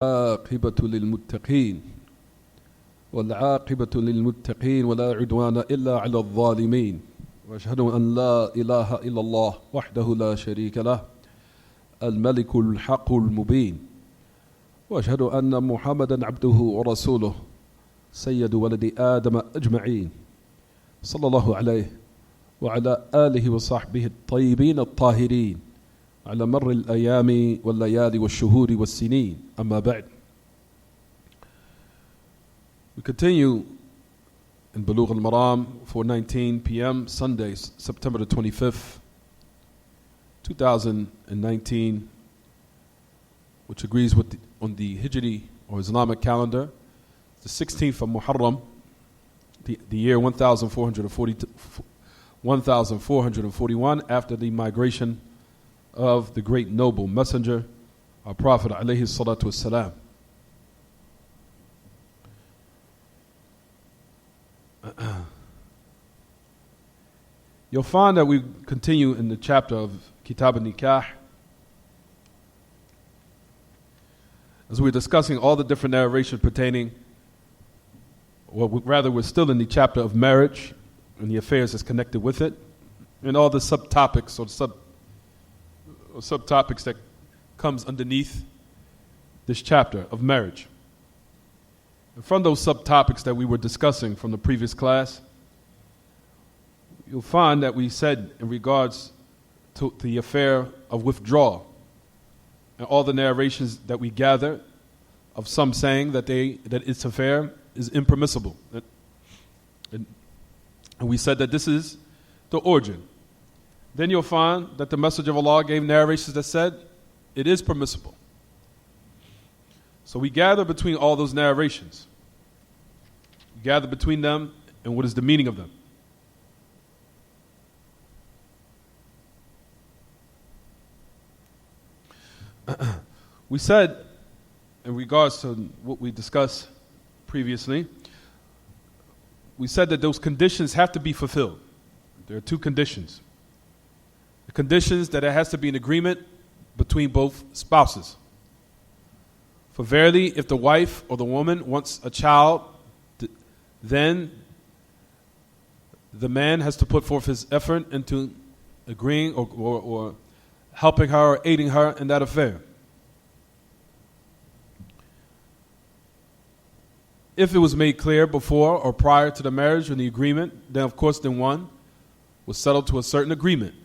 والعاقبة للمتقين ولا عدوان إلا على الظالمين وأشهد أن لا إله إلا الله وحده لا شريك له الملك الحق المبين وأشهد أن محمدا عبده ورسوله سيد ولد آدم أجمعين صلى الله عليه وعلى آله وصحبه الطيبين الطاهرين على مر الأيام والليالي والشهور والسنين. أما بعد. We continue in Buloogh Al-Maraam for 19 p.m. Sunday, September the 25th, 2019, which agrees with on the Hijri or Islamic calendar, the 16th of Muharram, the year 1441 after the migration of the great noble messenger, our Prophet alayhi salatu wassalam. You'll find that we continue in the chapter of Kitab al-Nikah as we're discussing all the different narrations pertaining, or rather we're still in the chapter of marriage and the affairs that's connected with it, and all the subtopics or subtopics that comes underneath this chapter of marriage. And from those subtopics that we were discussing from the previous class, you'll find that we said in regards to the affair of withdrawal and all the narrations that we gather of some saying that its affair is impermissible. And we said that this is the origin. Then you'll find that the Messenger of Allah gave narrations that said it is permissible. So we gather between all those narrations. We gather between them and what is the meaning of them. We said, in regards to what we discussed previously, we said that those conditions have to be fulfilled. There are two conditions. The conditions that it has to be an agreement between both spouses. For verily, if the wife or the woman wants a child, then the man has to put forth his effort into agreeing or helping her or aiding her in that affair. If it was made clear before or prior to the marriage or the agreement, then of course then one was settled to a certain agreement.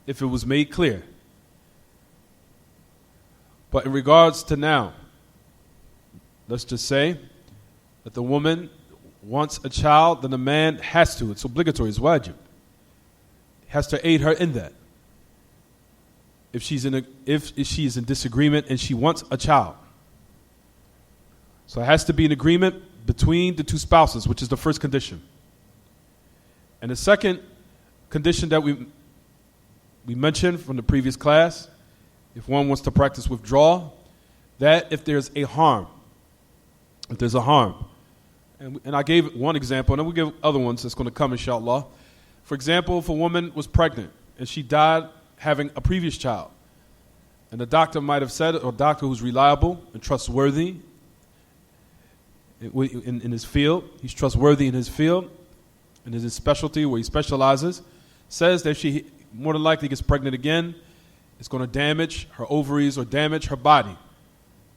If it was made clear. But in regards to now, let's just say that the woman wants a child, then the man has to. It's obligatory, it's wajib. He has to aid her in that. If she's in disagreement and she wants a child. So it has to be an agreement between the two spouses, which is the first condition. And the second condition that we mentioned from the previous class, if one wants to practice withdrawal, that if there's a harm, and I gave one example, and then we'll give other ones that's going to come inshallah. For example, if a woman was pregnant and she died having a previous child, and the doctor might have said, or a doctor who's reliable and trustworthy in his field, he's trustworthy in his field, and in his specialty where he specializes, says that she more than likely gets pregnant again, it's going to damage her ovaries or damage her body,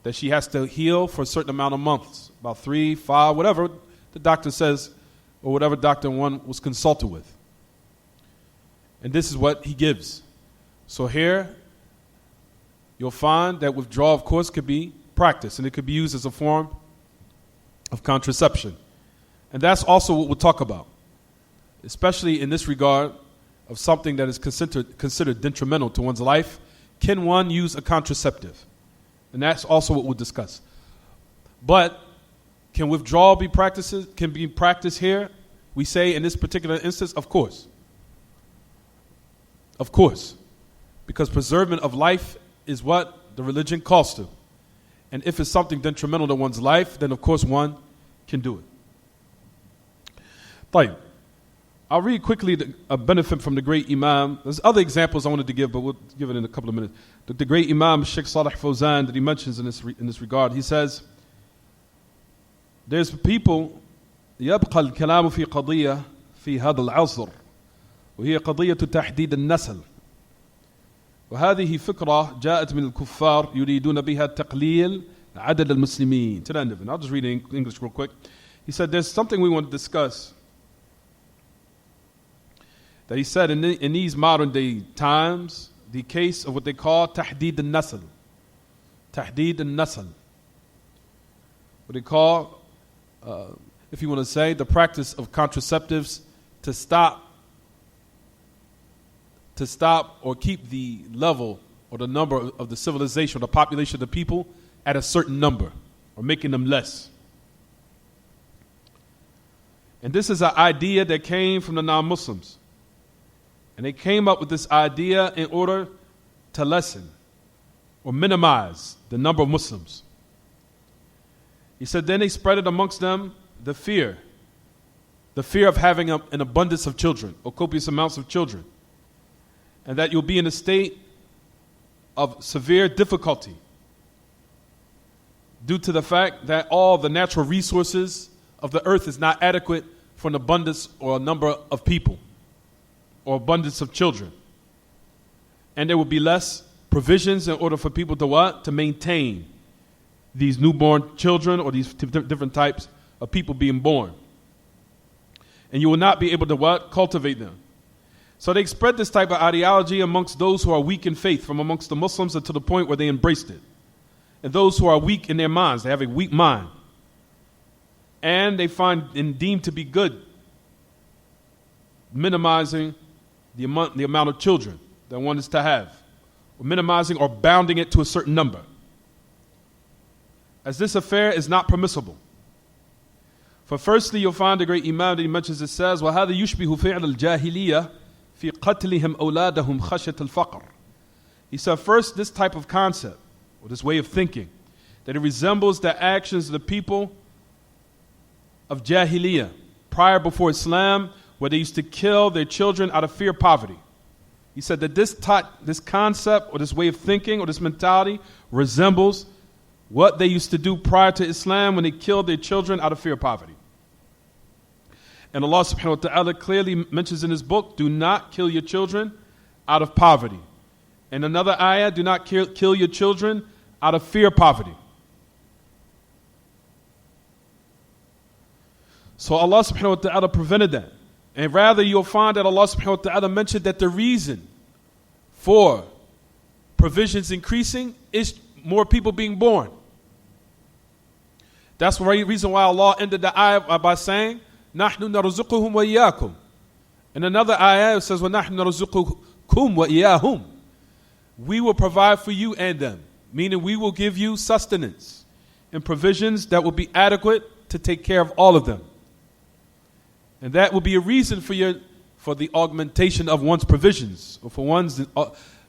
that she has to heal for a certain amount of months, about 3, 5, whatever the doctor says, or whatever doctor one was consulted with. And this is what he gives. So here, you'll find that withdrawal, of course, could be practiced, and it could be used as a form of contraception. And that's also what we'll talk about, especially in this regard of something that is considered detrimental to one's life. Can one use a contraceptive? And that's also what we'll discuss. But can withdrawal be practiced here? We say in this particular instance, of course. Of course. Because preservation of life is what the religion calls to. And if it's something detrimental to one's life, then of course one can do it. طيب. I'll read quickly a benefit from the great Imam. There's other examples I wanted to give, but we'll give it in a couple of minutes. The great Imam Sheikh Salih Fawzan that he mentions in this regard, he says, there's people يبقى الكلام في قضية في هذا العصر وهي قضية تحديد النسل وهذه فكرة جاءت من الكفار يريدون بها تقليل عدد المسلمين. To the end of it. I'll just read it in English real quick. He said there's something we want to discuss. That he said in these modern day times, the case of what they call tahdid al-nasl. Tahdid al-nasl. What they call, if you want to say, the practice of contraceptives to stop or keep the level or the number of the civilization or the population of the people at a certain number or making them less. And this is an idea that came from the non-Muslims. And they came up with this idea in order to lessen or minimize the number of Muslims. He said then they spread it amongst them the fear of having an abundance of children or copious amounts of children. And that you'll be in a state of severe difficulty due to the fact that all the natural resources of the earth is not adequate for an abundance or a number of people or abundance of children. And there will be less provisions in order for people to what? To maintain these newborn children or these different types of people being born. And you will not be able to what? Cultivate them. So they spread this type of ideology amongst those who are weak in faith, from amongst the Muslims to the point where they embraced it. And those who are weak in their minds, they have a weak mind. And they find and deem to be good minimizing the amount of children that one is to have, or minimizing or bounding it to a certain number, as this affair is not permissible. For firstly, you'll find the great Imam that he mentions, it says, وَهَذا يُشْبِهُ فِعْلَ الْجَاهِلِيَّةِ فِي قَتْلِهِمْ أَوْلَادَهُمْ خَشْيَةَ الْفَقْرِ. He said, first, this type of concept, or this way of thinking, that it resembles the actions of the people of Jahiliyyah, prior before Islam, where they used to kill their children out of fear of poverty. He said that this concept or this way of thinking or this mentality resembles what they used to do prior to Islam when they killed their children out of fear of poverty. And Allah subhanahu wa ta'ala clearly mentions in his book, do not kill your children out of poverty. And another ayah, do not kill your children out of fear of poverty. So Allah subhanahu wa ta'ala prevented that. And rather you'll find that Allah subhanahu wa ta'ala mentioned that the reason for provisions increasing is more people being born. That's the reason why Allah ended the ayah by saying, نَحْنُ نَرْزُقُهُمْ وَإِيَّاكُمْ. In another ayah it says, وَنَحْنُ نَرْزُقُكُمْ وَإِيَّاهُمْ. We will provide for you and them, meaning we will give you sustenance and provisions that will be adequate to take care of all of them. And that will be a reason for the augmentation of one's provisions, or for one's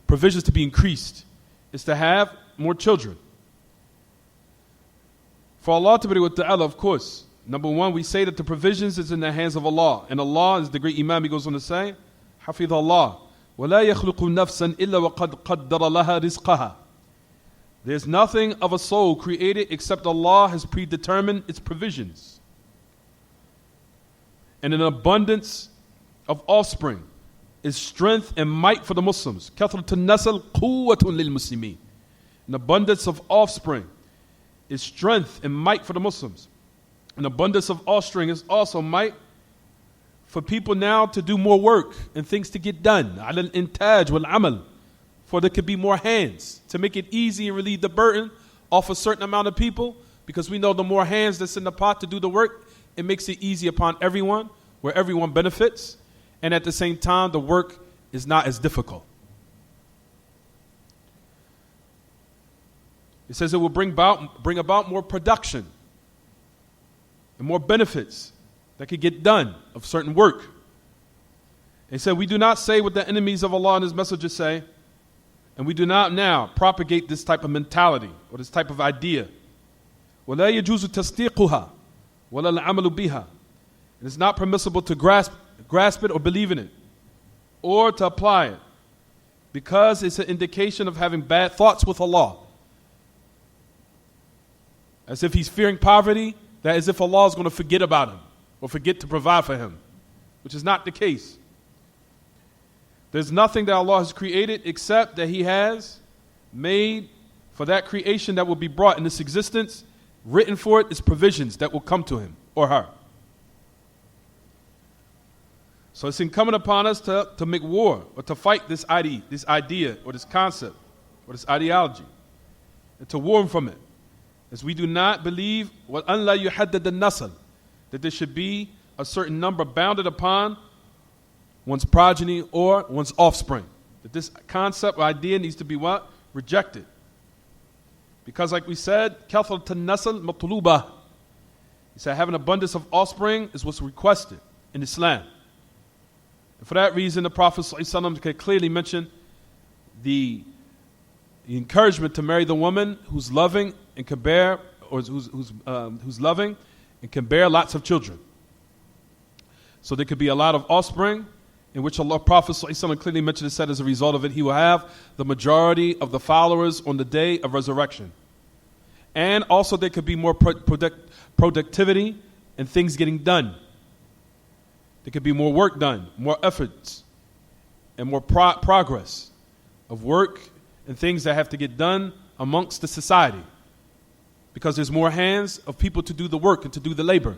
provisions to be increased, is to have more children. For Allah Ta'ala, of course, number one, we say that the provisions is in the hands of Allah. And Allah, as the great Imam, he goes on to say, حَفِظَ اللَّهِ وَلَا يَخْلُقُ نَفْسًا إِلَّا وَقَدْ قَدَّرَ لَهَا رِزْقَهَا. There's nothing of a soul created except Allah has predetermined its provisions. And an abundance of offspring is strength and might for the Muslims. كَثْرَةُ النَّسَلْ قُوَّةٌ لِلْمُسْلِمِينَ. An abundance of offspring is strength and might for the Muslims. An abundance of offspring is also might for people now to do more work and things to get done. عَلَى الْإِنْتَاجِ وَالْعَمَلِ. For there could be more hands to make it easy and relieve the burden off a certain amount of people, because we know the more hands that's in the pot to do the work, it makes it easy upon everyone, where everyone benefits, and at the same time, the work is not as difficult. It says it will bring about more production and more benefits that could get done of certain work. It said, we do not say what the enemies of Allah and His Messenger say, and we do not now propagate this type of mentality or this type of idea. وَلَا يَجُوزُ تَصْدِيقُهَا وَلَا الْعَمَلُ بِهَا. It is not permissible to grasp grasp it or believe in it, or to apply it, because it's an indication of having bad thoughts with Allah. As if he's fearing poverty, that as if Allah is going to forget about him or forget to provide for him, which is not the case. There's nothing that Allah has created except that He has made for that creation that will be brought in this existence, written for it is provisions that will come to him or her. So it's incumbent upon us to make war or to fight this idea or this concept or this ideology and to warn from it. As we do not believe وَأَنْ لَا يُحَدَّدَ النَّسَلِ, that there should be a certain number bounded upon one's progeny or one's offspring. That this concept or idea needs to be what? Rejected. Because like we said, كَثْرَةُ النَّسَلِ مَطْلُوبَةٌ. He said having abundance of offspring is what's requested in Islam. And for that reason, the Prophet ﷺ can clearly mention the encouragement to marry the woman who's loving and can bear, or who's loving and can bear lots of children. So there could be a lot of offspring, in which Allah Prophet ﷺ clearly mentioned and said as a result of it, he will have the majority of the followers on the day of resurrection. And also there could be more productivity and things getting done. There could be more work done, more efforts, and more progress of work and things that have to get done amongst the society. Because there's more hands of people to do the work and to do the labor.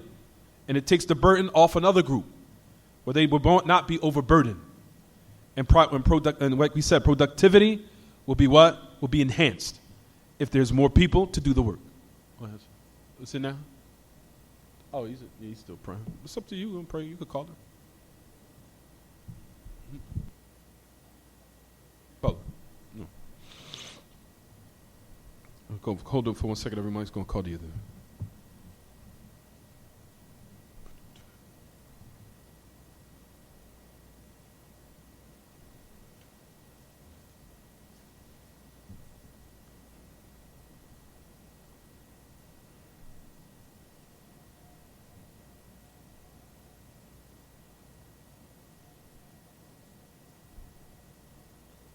And it takes the burden off another group, where they will not be overburdened. And like we said, productivity will be what? Will be enhanced if there's more people to do the work. What's in now? Oh, he's still praying. It's up to you. I'm praying. You could call him. Oh, no. Hold on for 1 second. Everybody's going to call you then.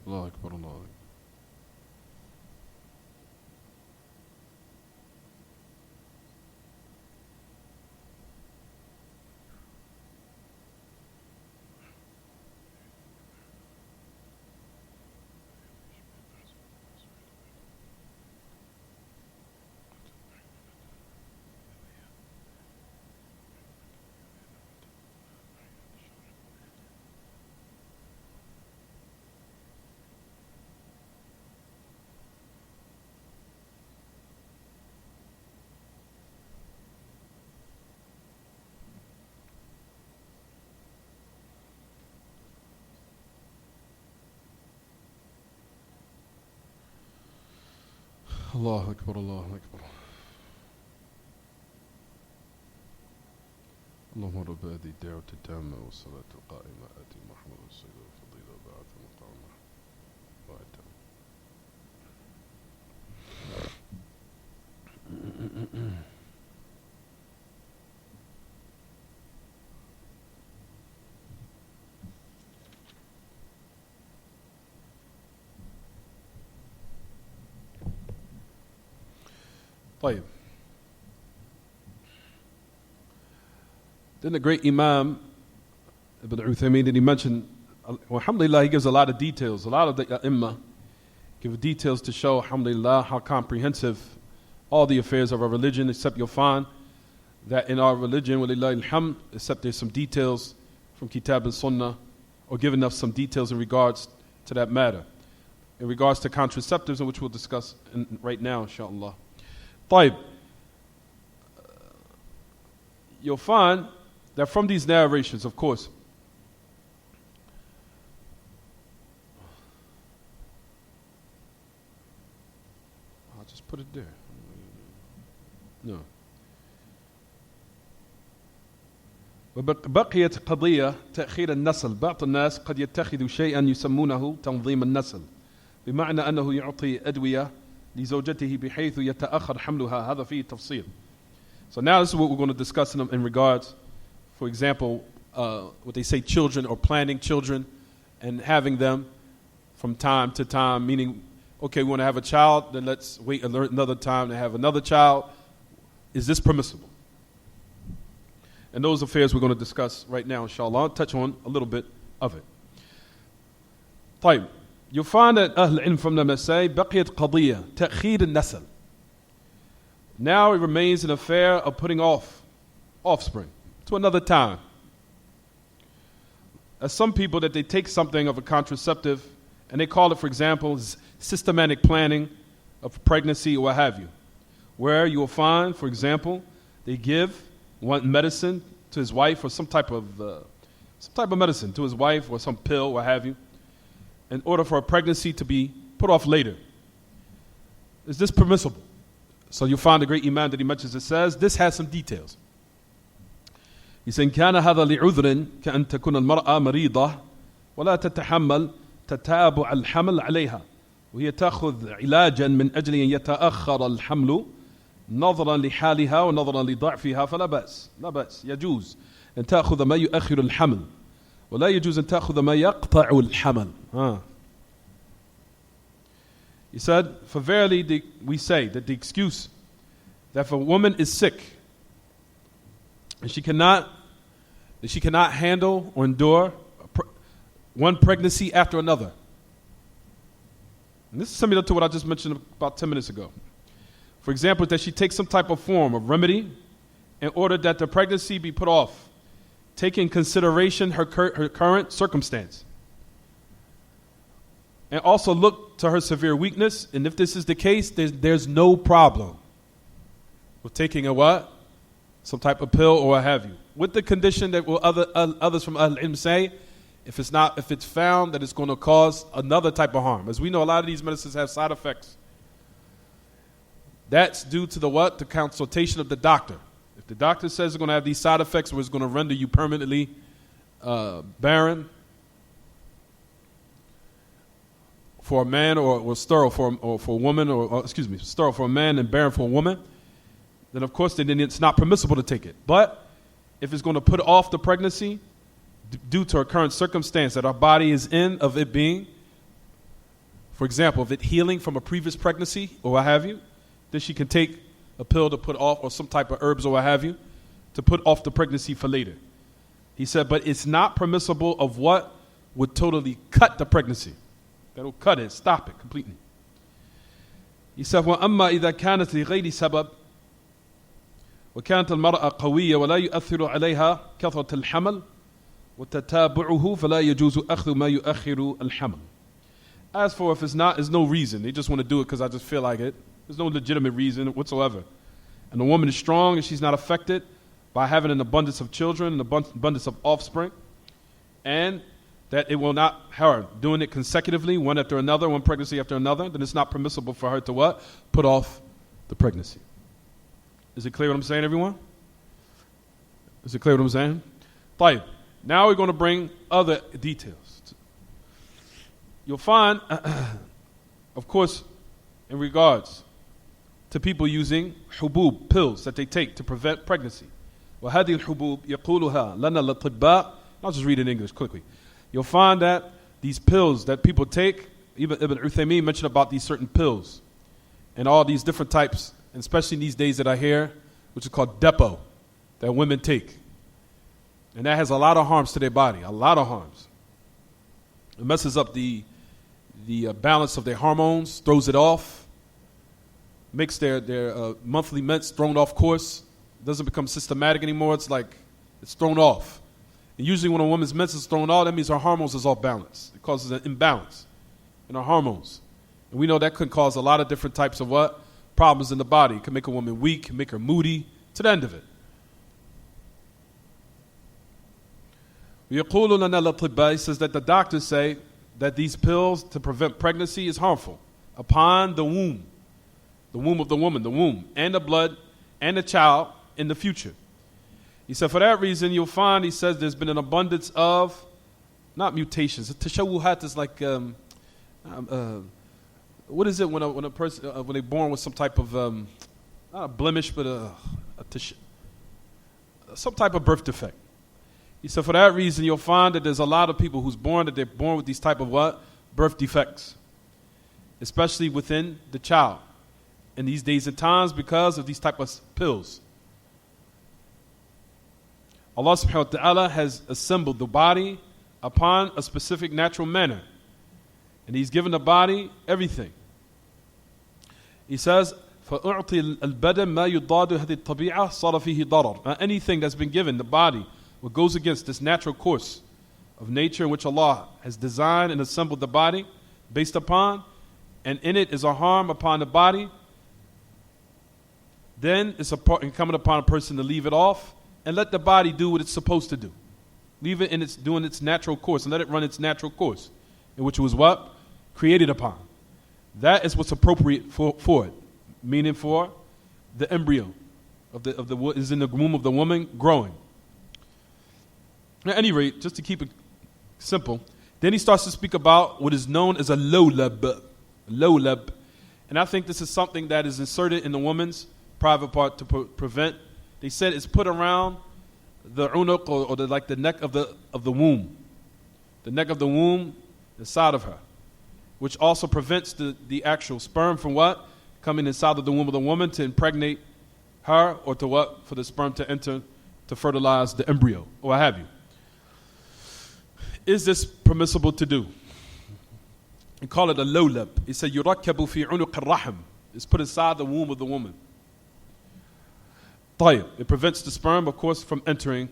Allah Akbar, Allah Akbar. الله أكبر الله أكبر اللهم رب هذه الدعوة التامة والصلاة القائمة آتي محمد الصلاة والفضيلة وبعث مقامه وأتم. طيب. Then the great Imam Ibn Uthaymin, that he mentioned, alhamdulillah, he gives a lot of details. A lot of the Imam give details to show, alhamdulillah, how comprehensive all the affairs of our religion, except you'll find that in our religion, walillahi alhamd, except there's some details from Kitab and Sunnah, or giving us some details in regards to that matter. In regards to contraceptives, which we'll discuss right now, inshallah. طيب. You'll find that from these narrations, of course, I'll just put it there. No. وبقيت قضية تأخير النسل. بعض الناس قد يتخذ شيئا يسمونه تنظيم النسل، بمعنى أنه يعطي أدوية لزوجته بحيث يتأخر حملها. هذا فيه تفصيل. So now this is what we're going to discuss in regards, for example, what they say, children, or planning children and having them from time to time, meaning, okay, we want to have a child, then let's wait another time to have another child. Is this permissible? And those affairs we're going to discuss right now, inshallah. I'll touch on a little bit of it. طيب. You'll find that Ahl Ilm from them say, بقيت قضية تأخير النسل. Now it remains an affair of putting off offspring to another time. As some people that they take something of a contraceptive and they call it, for example, systematic planning of pregnancy or what have you, where you will find, for example, they give one medicine to his wife or some type of medicine to his wife or some pill, what have you, in order for a pregnancy to be put off later. Is this permissible? So you'll find the great Imam that he mentions, it says, this has some details. He said, كان هذا لعذر كأن تكون المرأة مريضة ولا تتحمل تتابع الحمل عليها وهي تأخذ علاجا من أجل أن يتأخر الحمل نظرا لحالها ونظرا لضعفها فلا بأس لا بأس يجوز أن تأخذ ما يؤخر الحمل ولا يجوز أن تأخذ ما يقطع الحمل. He said, for verily we say that the excuse that if a woman is sick and she cannot handle or endure one pregnancy after another. And this is similar to what I just mentioned about 10 minutes ago. For example, that she takes some type of form of remedy in order that the pregnancy be put off, taking in consideration her current circumstance. And also look to her severe weakness, and if this is the case, there's no problem with taking a what? Some type of pill or what have you. With the condition that others from Al-Ilm say, if it's found that it's going to cause another type of harm. As we know, a lot of these medicines have side effects. That's due to the what? The consultation of the doctor. If the doctor says it's going to have these side effects or it's going to render you permanently barren for a man or sterile for a woman, or sterile for a man and barren for a woman, then of course then it's not permissible to take it. But if it's going to put off the pregnancy due to her current circumstance that our body is in, of it being, for example, of it healing from a previous pregnancy or what have you, then she can take a pill to put off, or some type of herbs or what have you, to put off the pregnancy for later. He said, but it's not permissible of what would totally cut the pregnancy. That'll cut it, stop it completely. He said, وَأَمَّا إِذَا كَانَتْ لِغَيْرِ سَبَبٍ وكانت المرأة قوية ولا يؤثر عليها كثرة الحمل وتتابعه فلا يجوز أخذ ما يؤخر الحمل. As for if there's no reason, they just want to do it because I just feel like it. There's no legitimate reason whatsoever. And the woman is strong and she's not affected by having an abundance of children, an abundance of offspring, and that it will not, her doing it consecutively, one after another, one pregnancy after another, then it's not permissible for her to what? Put off the pregnancy. Is it clear what I'm saying, everyone? Is it clear what I'm saying? طيب. Now we're going to bring other details. You'll find, of course, in regards to people using hubub, pills that they take to prevent pregnancy. وهذه الحبوب يقولها لنا الأطباء. I'll just read it in English quickly. You'll find that these pills that people take, even Ibn Uthaymeen mentioned about these certain pills and all these different types, and especially in these days that I hear, which is called Depo, that women take. And that has a lot of harms to their body, a lot of harms. It messes up the balance of their hormones, throws it off, makes their monthly meds thrown off course. It doesn't become systematic anymore. It's like it's thrown off. And usually when a woman's meds is thrown off, that means her hormones is off balance. It causes an imbalance in her hormones. And we know that could cause a lot of different types of what? Problems in the body. It can make a woman weak, can make her moody, to the end of it. He says that the doctors say that these pills to prevent pregnancy is harmful upon the womb of the woman, the womb, and the blood, and the child in the future. He said for that reason you'll find, he says, there's been an abundance of, not mutations, tashawuhat is like, what is it when a person, when they're born with some type of, not a blemish, but some type of birth defect. He said, for that reason, you'll find that there's a lot of people that they're born with these type of what? Birth defects. Especially within the child. In these days and times because of these type of pills. Allah subhanahu wa ta'ala has assembled the body upon a specific natural manner. And He's given the body everything. He says, فَأُعْطِي الْبَدَنْ مَا يُضَادُ هَذِي الطَّبِيعَةِ صَارَ فِيهِ ضَرَرٌ. Anything that's been given, the body, what goes against this natural course of nature in which Allah has designed and assembled the body based upon, and in it is a harm upon the body, then it's incumbent upon a person to leave it off and let the body do what it's supposed to do. Leave it in doing its natural course and let it run its natural course, in which it was what? Created upon. That is what's appropriate for it, meaning for the embryo is in the womb of the woman growing. At any rate, just to keep it simple, then he starts to speak about what is known as a lowlab. And I think this is something that is inserted in the woman's private part to prevent. They said it's put around the unuq or the neck of the womb. The neck of the womb, the side of her, which also prevents the actual sperm from what? Coming inside of the womb of the woman to impregnate her, or to what? For the sperm to enter to fertilize the embryo, or what have you. Is this permissible to do? He call it a lowlab. He said, يُرَكَّبُ فِي عُنُقِ الرَّحْمِ. It's put inside the womb of the woman. طيب. It prevents the sperm, of course, from entering.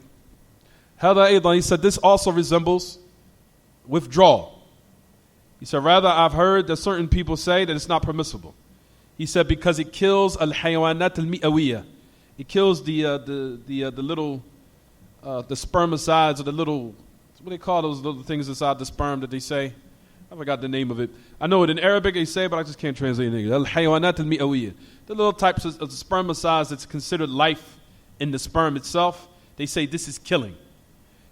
He said, this also resembles withdrawal. He said, rather, I've heard that certain people say that it's not permissible. He said, because it kills al-hayawanat al-mi'awiyah. It kills the little, the spermicides, or the little, what do they call those little things inside the sperm that they say? I forgot the name of it. I know it in Arabic they say, but I just can't translate it. Al-hayawanat al-mi'awiyah. The little types of spermicides that's considered life in the sperm itself, they say this is killing.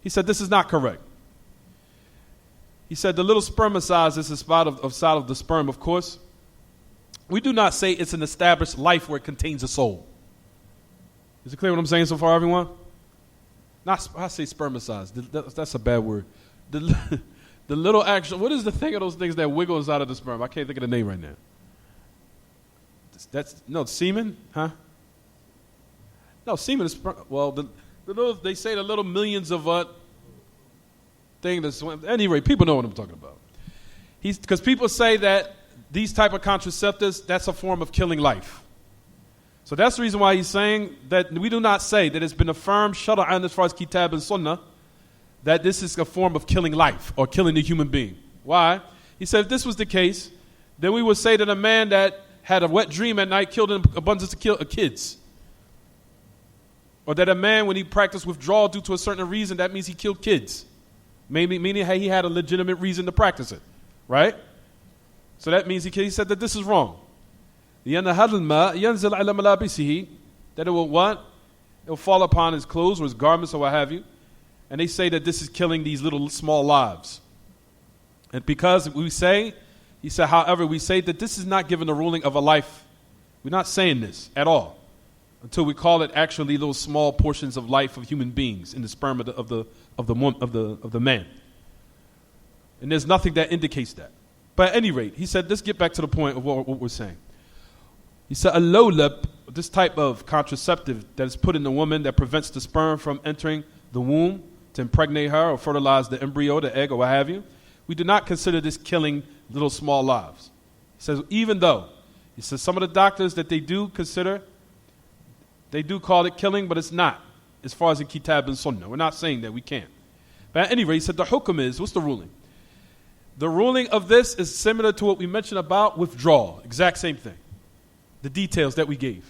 He said this is not correct. He said the little spermicides is inside of the sperm, of course. We do not say it's an established life where it contains a soul. Is it clear what I'm saying so far, everyone? I say spermicides. That's a bad word. The little actual, what is the thing of those things that wiggle inside of the sperm? I can't think of the name right now. No, semen, huh? No, semen is sperm. Well, they say the little millions of what thing that swim. Anyway, people know what I'm talking about. Because people say that these type of contraceptives, that's a form of killing life. So that's the reason why he's saying that we do not say that it's been affirmed, shara'an, as far as kitab and sunnah, that this is a form of killing life or killing the human being. Why? He said if this was the case, then we would say that a man that had a wet dream at night killed an abundance of kids. Or that a man, when he practiced withdrawal due to a certain reason, that means he killed kids. Meaning he had a legitimate reason to practice it. Right? So that means he said that this is wrong. That it will what? It will fall upon his clothes or his garments or what have you. And they say that this is killing these little small lives. And because he said, however, we say that this is not given the ruling of a life. We're not saying this at all until we call it actually little small portions of life of human beings in the sperm of the man. And there's nothing that indicates that. But at any rate, he said, let's get back to the point of what we're saying. He said, a lowlab, this type of contraceptive that is put in the woman that prevents the sperm from entering the womb to impregnate her or fertilize the embryo, the egg, or what have you. We do not consider this killing little small lives. He says, even though, he says, some of the doctors that they do consider, they do call it killing, but it's not, as far as in Kitab and Sunnah. We're not saying that we can't. But anyway, he said the hukum is, what's the ruling? The ruling of this is similar to what we mentioned about withdrawal. Exact same thing. The details that we gave.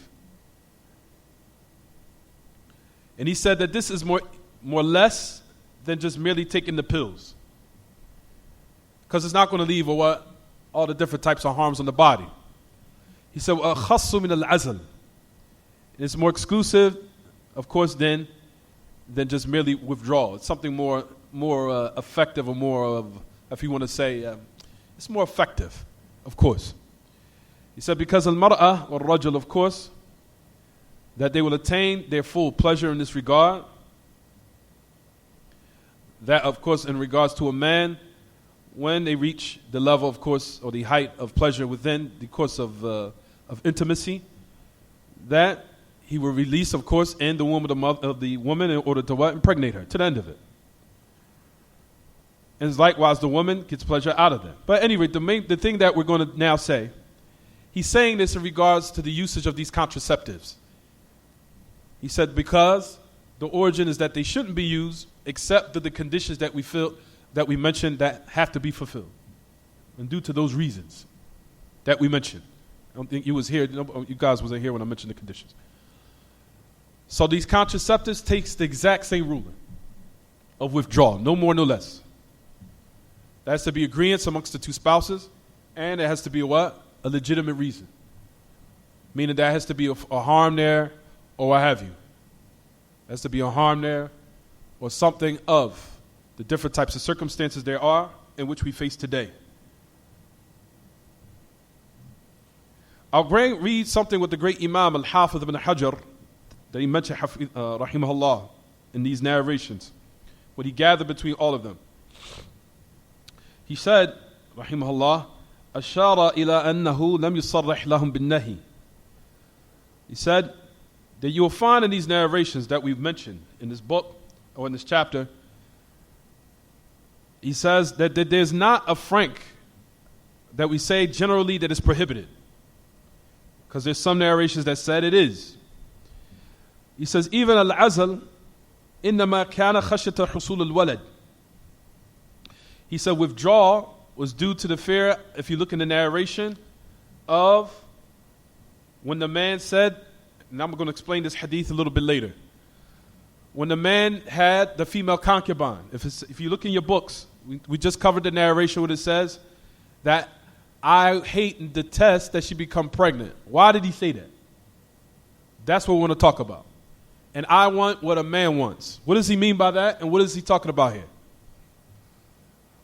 And he said that this is more less than just merely taking the pills. Because it's not going to leave all the different types of harms on the body. He said, وَأَخَصُّ مِنَ الْعَزَلِ. It's more exclusive, of course, than just merely withdrawal. It's something more effective, or more of, if you want to say, it's more effective, of course. He said, because Al-Maraam or Rajul, of course, that they will attain their full pleasure in this regard. that, of course, in regards to a man, when they reach the level, of course, or the height of pleasure within the course of intimacy, that he will release, of course, in the womb of the woman in order to what? Impregnate her to the end of it. And likewise, the woman gets pleasure out of that. But anyway, the thing that we're going to now say, he's saying this in regards to the usage of these contraceptives. He said because the origin is that they shouldn't be used except to the conditions that we mentioned that have to be fulfilled. And due to those reasons that we mentioned. I don't think you guys wasn't here when I mentioned the conditions. So these contraceptives takes the exact same ruling of withdrawal, no more, no less. There has to be agreement amongst the two spouses, and it has to be a what? A legitimate reason. Meaning there has to be a harm there, or what have you. There has to be a harm there, or something of the different types of circumstances there are in which we face today. I'll read something with the great Imam Al-Hafiz ibn Hajar that he mentioned, rahimahullah, in these narrations, what he gathered between all of them. He said, rahimahullah, أشار إلى أنه لم يصرح لهم بالنهي. He said that you will find in these narrations that we've mentioned in this book or in this chapter, he says that there's not a frank that we say generally that is prohibited. Because there's some narrations that said it is. He says, even al-azal, إنما كان خشية حصول الولد. He said withdrawal was due to the fear, if you look in the narration, of when the man said, and I'm going to explain this hadith a little bit later. When the man had the female concubine, if you look in your books, we just covered the narration where it says that I hate and detest that she become pregnant. Why did he say that? That's what we want to talk about. And I want what a man wants. What does he mean by that? And what is he talking about here?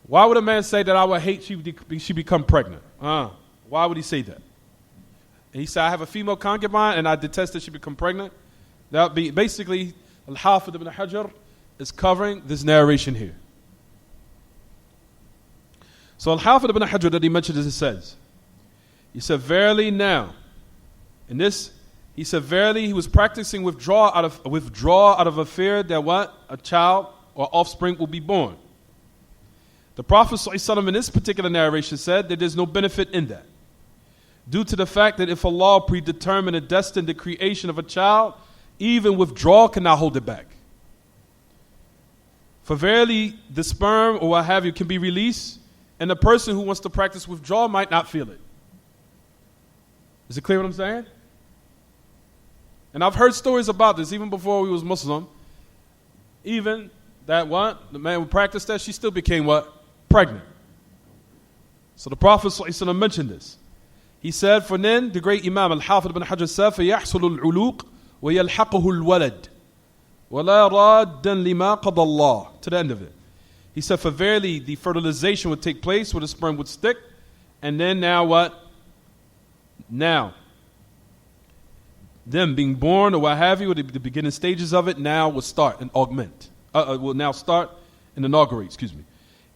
Why would a man say that I would hate she become pregnant? Why would he say that? And he said, I have a female concubine and I detest that she become pregnant. That would be basically, Al-Hafiz ibn Hajar is covering this narration here. So Al-Hafiz ibn Hajar that he mentioned as it says, he said, verily now, in this, he said, verily he was practicing withdrawal out of a fear that what? A child or offspring will be born. The Prophet ﷺ in this particular narration said that there's no benefit in that, due to the fact that if Allah predetermined and destined the creation of a child, even withdrawal cannot hold it back. For verily the sperm or what have you can be released, and the person who wants to practice withdrawal might not feel it. Is it clear what I'm saying? And I've heard stories about this even before we was Muslim. Even that what? The man who practiced that, she still became what? Pregnant. So the Prophet ﷺ mentioned this. He said, for then the great Imam Al-Hafiz ibn Hajar said, فَيَحْصُلُ الْعُلُوقِ وَيَلْحَقُهُ الْوَلَدِ وَلَا رَادًّا لِمَا قَضَى اللَّهِ. To the end of it. He said, for verily the fertilization would take place where the sperm would stick, and then now what? Now, them being born or what have you, or the beginning stages of it, now will start and augment. Will now start and inaugurate,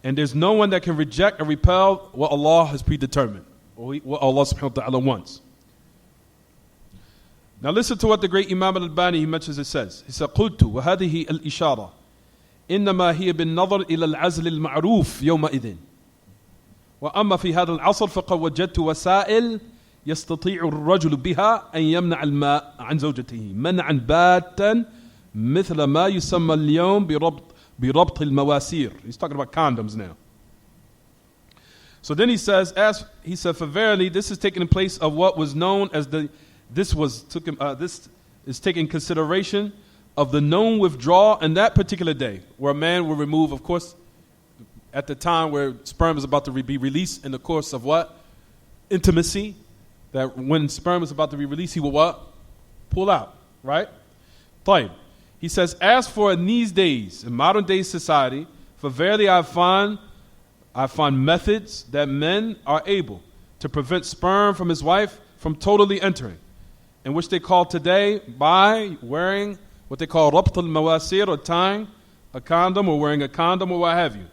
And there's no one that can reject or repel what Allah has predetermined, or what Allah subhanahu wa ta'ala wants. Now listen to what the great Imam Al-Albani, he mentions, it says. He said, قُلْتُ وَهَذِهِ الْإِشَارَةِ إنما هي بالنظر إلى العزل المعروف يومئذ وأما في هذا العصر فقد وجدت وسائل يستطيع الرجل بها أن يمنع الماء عن زوجته منعا باتا مثل ما يسمى اليوم بربط المواسير. He's talking about condoms now. So then he says, for verily this is taking place of what was known as this is taking consideration of the known withdrawal in that particular day, where a man will remove, of course, at the time where sperm is about to be released in the course of what? Intimacy. That when sperm is about to be released, he will what? Pull out, right? طيب. He says, as for in these days, in modern day society, for verily I find methods that men are able to prevent sperm from his wife from totally entering, in which they call today by wearing what they call rabt al-mawasir, or tying a condom or wearing a condom or what have you,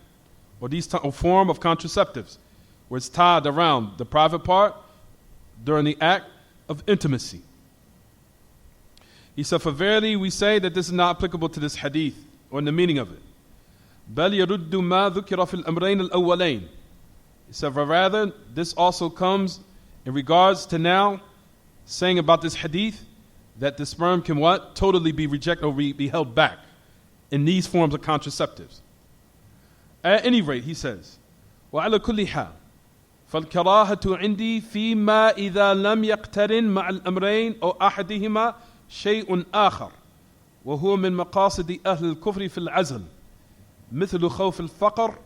or these or form of contraceptives, where it's tied around the private part during the act of intimacy. He said, for verily we say that this is not applicable to this hadith or in the meaning of it. بَلْ يَرُدُّ مَا ذُكِرَ فِي الْأَمْرَيْنِ الْأَوَّلَيْنِ. He said, but rather, this also comes in regards to now saying about this hadith that the sperm can what? Totally be rejected or be held back in these forms of contraceptives. At any rate, he says, وَعَلَى كُلِّ حَالٍ فَالْكَرَاهَةُ عِنْدِي فِيمَا إِذَا لَمْ يَقْتَرِنْ مَعَ الْأَمْرَيْنِ أو أحدهما شيء آخر وهو من مقاصد أهل الكفر في العزل مثل خوف الفقر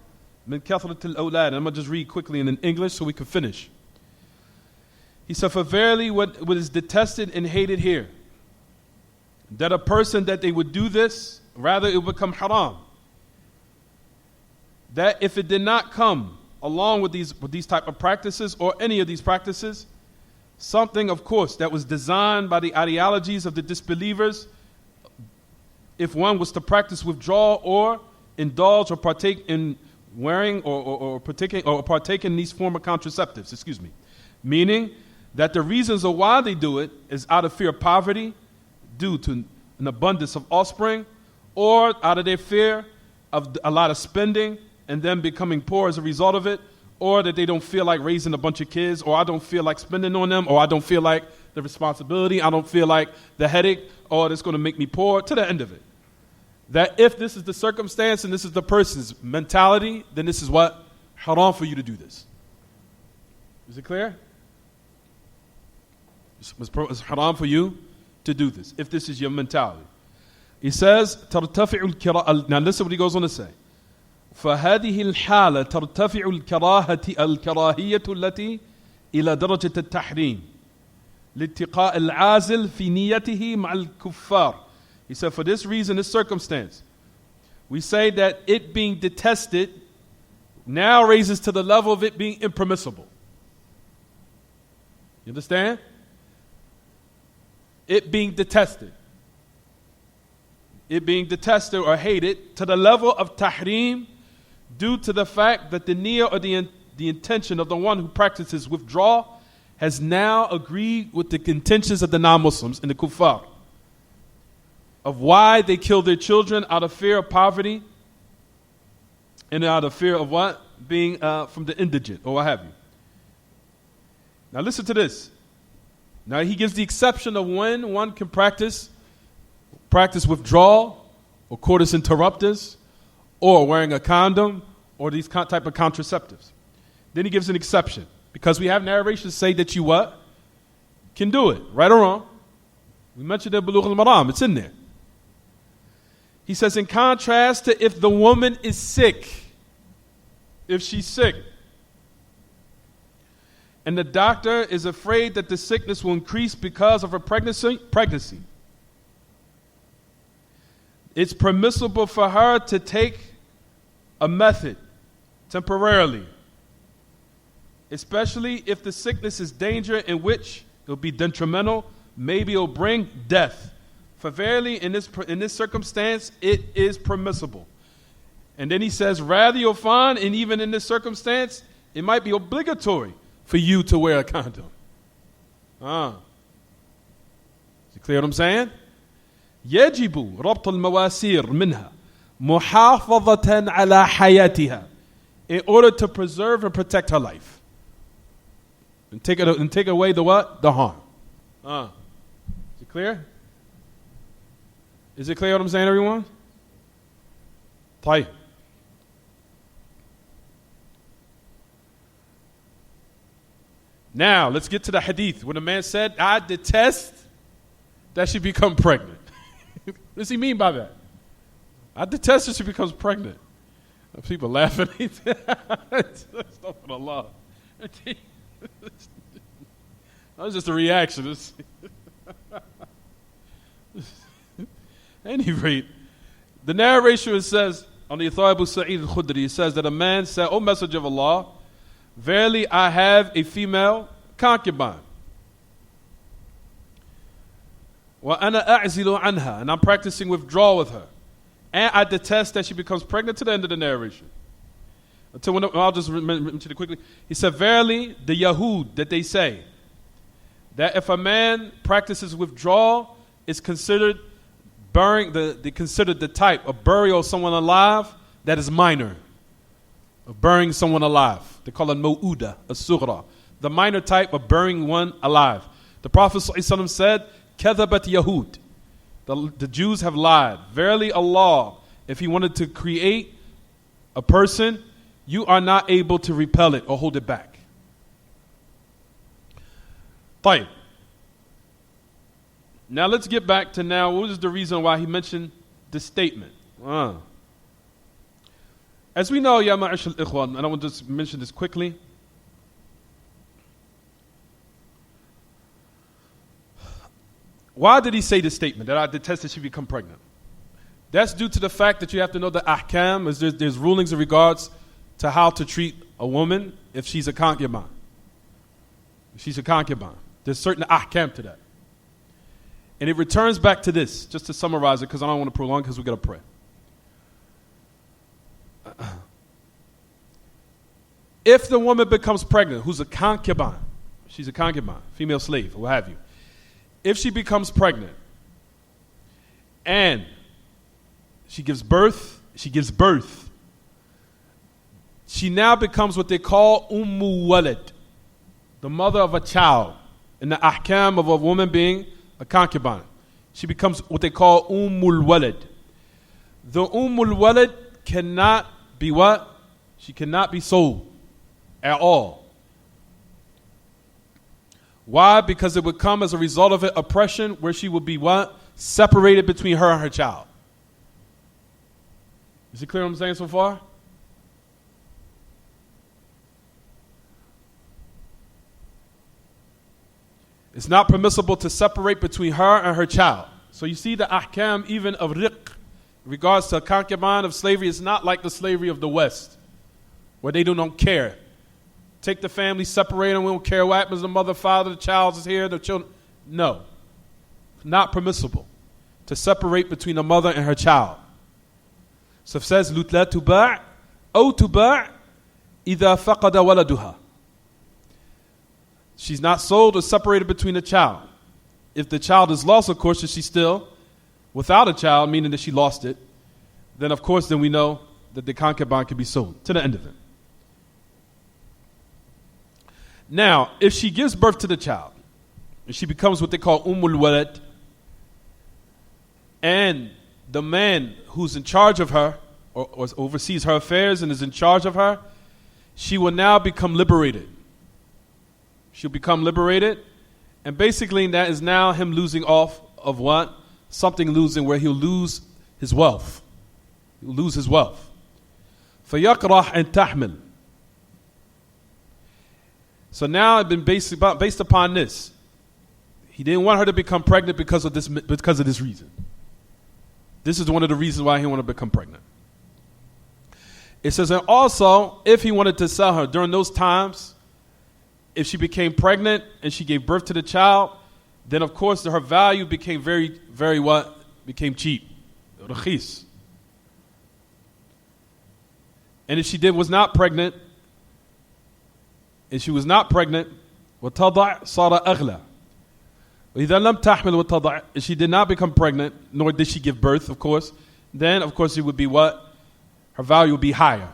من كثرة الأولاد. I'm going to just read quickly in English so we can finish. He said, for verily what is detested and hated here, that a person that they would do this, rather it would become haram. That if it did not come along with these type of practices or any of these practices, something, of course, that was designed by the ideologies of the disbelievers, if one was to practice withdrawal or indulge or partake in wearing or partake in these form of contraceptives, meaning that the reasons of why they do it is out of fear of poverty, due to an abundance of offspring, or out of their fear of a lot of spending and them becoming poor as a result of it, or that they don't feel like raising a bunch of kids, or I don't feel like spending on them, or I don't feel like the responsibility, I don't feel like the headache, or it's going to make me poor, to the end of it. That if this is the circumstance and this is the person's mentality, then this is what? Haram for you to do this. Is it clear? It's haram for you to do this, if this is your mentality. He says, now listen what he goes on to say. فهذه الحالة ترتفع الكراهية التي إلى درجة التحريم لاتقاء العازل في نيته مع الكفار. He said, for this reason, this circumstance, we say that it being detested now raises to the level of it being impermissible. You understand? It being detested. It being detested or hated to the level of tahrim, due to the fact that the niyyah or the intention of the one who practices withdrawal has now agreed with the intentions of the non-Muslims and the kuffar, of why they kill their children out of fear of poverty and out of fear of what? Being from the indigent or what have you. Now listen to this. Now he gives the exception of when one can practice withdrawal or coitus interruptus, or wearing a condom, or these type of contraceptives. Then he gives an exception, because we have narrations say that you what? Can do it, right or wrong. We mentioned in Buloogh Al-Maraam, it's in there. He says, in contrast to if the woman is sick, if she's sick, and the doctor is afraid that the sickness will increase because of her pregnancy, it's permissible for her to take a method temporarily, especially if the sickness is danger in which it will be detrimental, maybe it will bring death. For verily, in this circumstance, it is permissible. And then he says, rather you'll find, and even in this circumstance, it might be obligatory for you to wear a condom. Is it clear what I'm saying? يجب ربط المواسير منها محافظة على حياتها, in order to preserve and protect her life, and take away the what? The harm. Is it clear? Is it clear what I'm saying, everyone? طيب. Now let's get to the hadith when the man said, I detest that she become pregnant. What does he mean by that? I detest that she becomes pregnant. People laughing. Astaghfirullah. That was just a reaction. At any rate, the narration says, on the authority of Abu Sa'id al-Khudri, it says that a man said, O Messenger of Allah, verily I have a female concubine. وَأَنَا أَعْزِلُ عَنْهَا, and I'm practicing withdrawal with her. And I detest that she becomes pregnant, to the end of the narration. I'll just mention it quickly. He said, verily, the Yahud, that they say, that if a man practices withdrawal, it's considered burying, they considered the type of burial of someone alive that is minor. Of burying someone alive. They call it Maw'uda, a sughra. The minor type of burying one alive. The Prophet ﷺ said, Kadhabat Yahud. The Jews have lied. Verily Allah, if He wanted to create a person, you are not able to repel it or hold it back. Tayyib. Now let's get back to now, what is the reason why he mentioned this statement? As we know, Ya Ma'ash al-Ikhwan, and I want to just mention this quickly. Why did he say this statement, that I detest that she become pregnant? That's due to the fact that you have to know the ahkam, there's rulings in regards to how to treat a woman if she's a concubine. If she's a concubine. There's certain ahkam to that. And it returns back to this, just to summarize it, because I don't want to prolong, because we've got to pray. If the woman becomes pregnant, who's a concubine, she's a concubine, female slave, or what have you. If she becomes pregnant and she gives birth, she now becomes what they call Walad, the mother of a child, in the ahkam of a woman being a concubine. She becomes what they call Walad. The Walad cannot be what? She cannot be sold at all. Why? Because it would come as a result of it, oppression, where she would be what? Separated between her and her child. Is it clear what I'm saying so far? It's not permissible to separate between her and her child. So you see the ahkam even of riq, in regards to a concubine of slavery, is not like the slavery of the West, where they don't care. Take the family, separate them, we don't care what happens, the mother, father, the child is here, the children. No. Not permissible to separate between a mother and her child. So it says, لُتْلَا تُبَاعْ أَوْ تُبَاعْ إِذَا فَقَدَ وَلَدُهَا. She's not sold or separated between the child. If the child is lost, of course, if she's still without a child, meaning that she lost it, then of course, then we know that the concubine can be sold, to the end of it. Now, if she gives birth to the child, and she becomes what they call Walad, and the man who's in charge of her, or oversees her affairs and is in charge of her, she will now become liberated. She'll become liberated, and basically that is now him losing off of what? Something losing, where he'll lose his wealth. He'll lose his wealth. فَيَقْرَحْ أَن تَحْمِلْ. So now it's been based upon this. He didn't want her to become pregnant because of this reason. This is one of the reasons why he wanted to become pregnant. It says, and also, if he wanted to sell her during those times, if she became pregnant and she gave birth to the child, then of course her value became very, very what? Became cheap. Rakhis. And if she was not pregnant, وَتَضَعْ صَارَ أَغْلَى. وَإِذَا لَمْ تَحْمِلْ وَتَضَعْ. If she did not become pregnant, nor did she give birth, of course, then of course it would be what? Her value would be higher.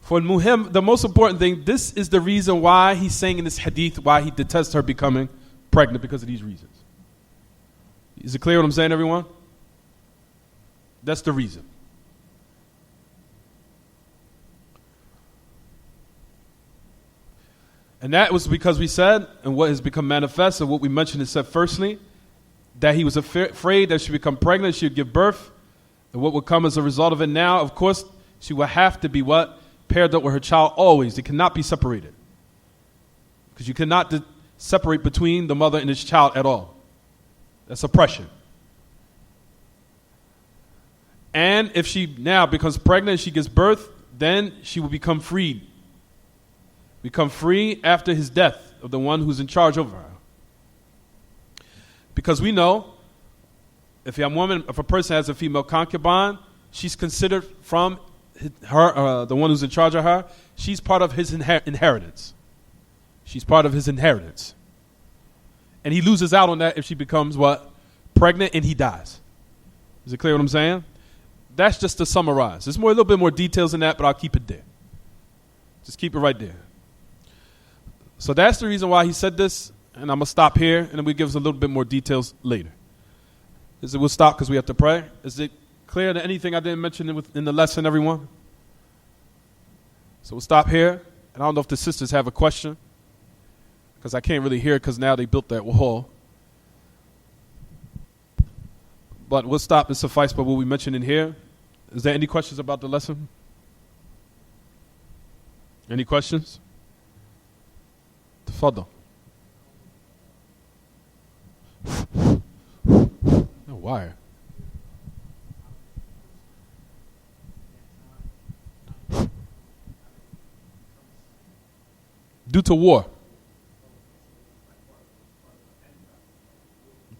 For Muhim, the most important thing, this is the reason why he's saying in this hadith why he detests her becoming pregnant, because of these reasons. Is it clear what I'm saying, everyone? That's the reason. And that was because we said, and what has become manifest, and what we mentioned is said firstly, that he was afraid that she would become pregnant, she would give birth, and what would come as a result of it now, of course, she would have to be what? Paired up with her child always. They cannot be separated. Because you cannot separate between the mother and his child at all. That's oppression. And if she now becomes pregnant, she gives birth, then she will become freed. Become free after his death of the one who's in charge over her. Because we know, if a person has a female concubine, she's considered from her, the one who's in charge of her, she's part of his inheritance. She's part of his inheritance. And he loses out on that if she becomes what? Pregnant, and he dies. Is it clear what I'm saying? That's just to summarize. There's a little bit more details than that, but I'll keep it there. Just keep it right there. So that's the reason why he said this, and I'm going to stop here, and then we'll give us a little bit more details later. We'll stop because we have to pray. Is it clear to anything I didn't mention in the lesson, everyone? So we'll stop here. And I don't know if the sisters have a question, because I can't really hear it because now they built that wall. But we'll stop and suffice by what we mentioned in here. Is there any questions about the lesson? Any questions? Tafadal. No wire. Due to war.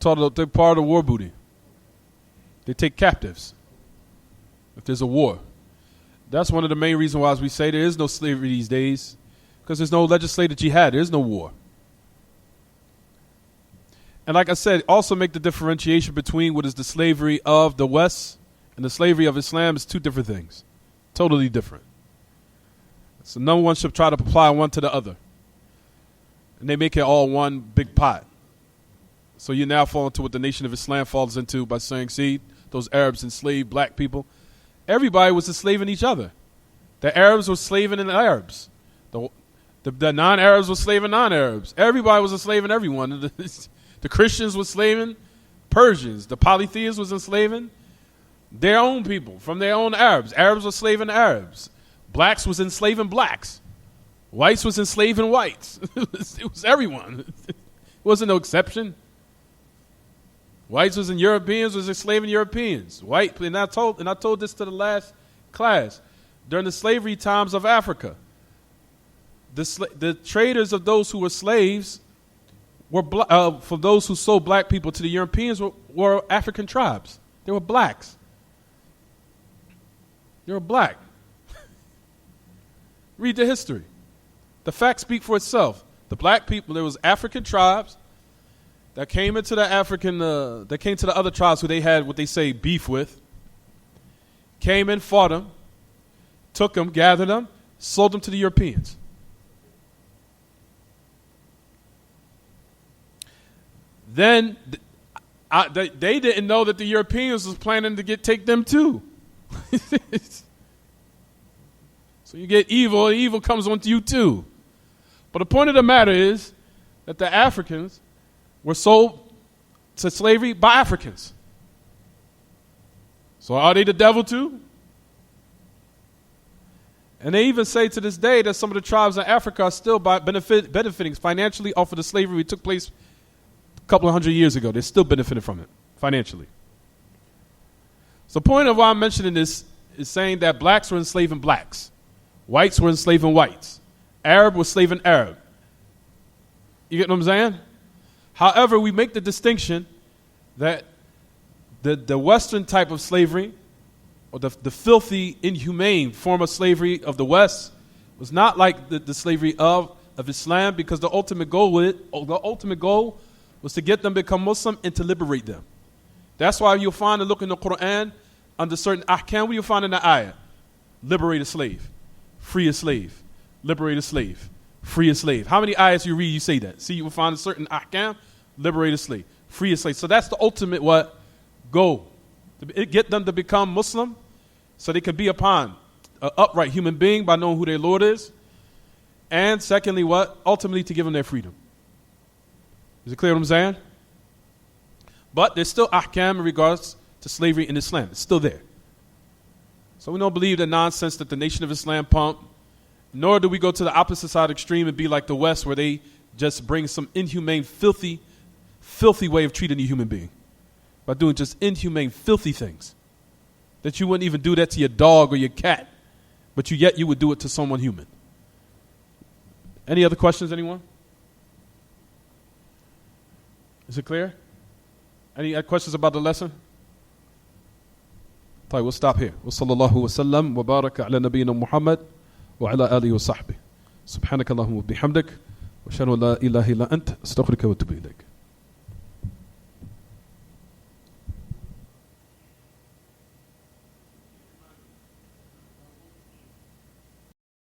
They're part of the war booty. They take captives if there's a war. That's one of the main reasons why, as we say, there is no slavery these days, because there's no legislated jihad. There is no war. And like I said, also make the differentiation between what is the slavery of the West and the slavery of Islam is two different things. Totally different. So no one should try to apply one to the other. And they make it all one big pot. So you now fall into what the Nation of Islam falls into by saying, see, those Arabs enslaved black people. Everybody was enslaving each other. The Arabs were slaving the Arabs. The non-Arabs were slaving non-Arabs. Everybody was enslaving everyone. The Christians were slaving Persians. The polytheists was enslaving their own people from their own Arabs. Arabs were slaving Arabs. Blacks was enslaving blacks. Whites was enslaving whites. It was everyone. It wasn't no exception. Whites was in Europeans was enslaving Europeans. And I told this to the last class. During the slavery times of Africa, the traders of those who were slaves were for those who sold black people to the Europeans were African tribes. They were blacks. They were black. Read the history. The facts speak for itself. The black people, there was African tribes that came into the that came to the other tribes who they had what they say beef with, came in, fought them, took them, gathered them, sold them to the Europeans. Then they didn't know that the Europeans was planning to take them too. So you get evil, and evil comes onto you too. But the point of the matter is that the Africans were sold to slavery by Africans. So are they the devil too? And they even say to this day that some of the tribes in Africa are still benefiting financially off of the slavery that took place a couple of hundred years ago. They're still benefiting from it financially. So the point of why I'm mentioning this is saying that blacks were enslaving blacks. Whites were enslaving whites. Arab was enslaving Arab. You get what I'm saying? However, we make the distinction that the Western type of slavery, or the filthy, inhumane form of slavery of the West, was not like the slavery of Islam, because the ultimate goal was to get them to become Muslim and to liberate them. That's why you'll find, and look in the Quran, under certain ahkam, what you'll find in the ayah: liberate a slave, free a slave, liberate a slave, free a slave. How many ayahs you read, you say that? See, you will find a certain ahkam, liberate a slave, free a slave. So that's the ultimate goal. To get them to become Muslim so they can be upon an upright human being by knowing who their Lord is. And secondly, ultimately to give them their freedom. Is it clear what I'm saying? But there's still ahkam in regards to slavery in Islam. It's still there. So we don't believe the nonsense that the Nation of Islam pump, nor do we go to the opposite side extreme and be like the West, where they just bring some inhumane, filthy way of treating a human being by doing just inhumane, filthy things that you wouldn't even do that to your dog or your cat, but yet you would do it to someone human. Any other questions, anyone? Is it clear? Any questions about the lesson? طيب, we'll stop here. وصلى الله وسلم وبارك على نبينا محمد وعلى آله وصحبه. سبحانك اللهم وبحمدك وأشهد أن لا إله إلا أنت أستغفرك وأتوب إليك.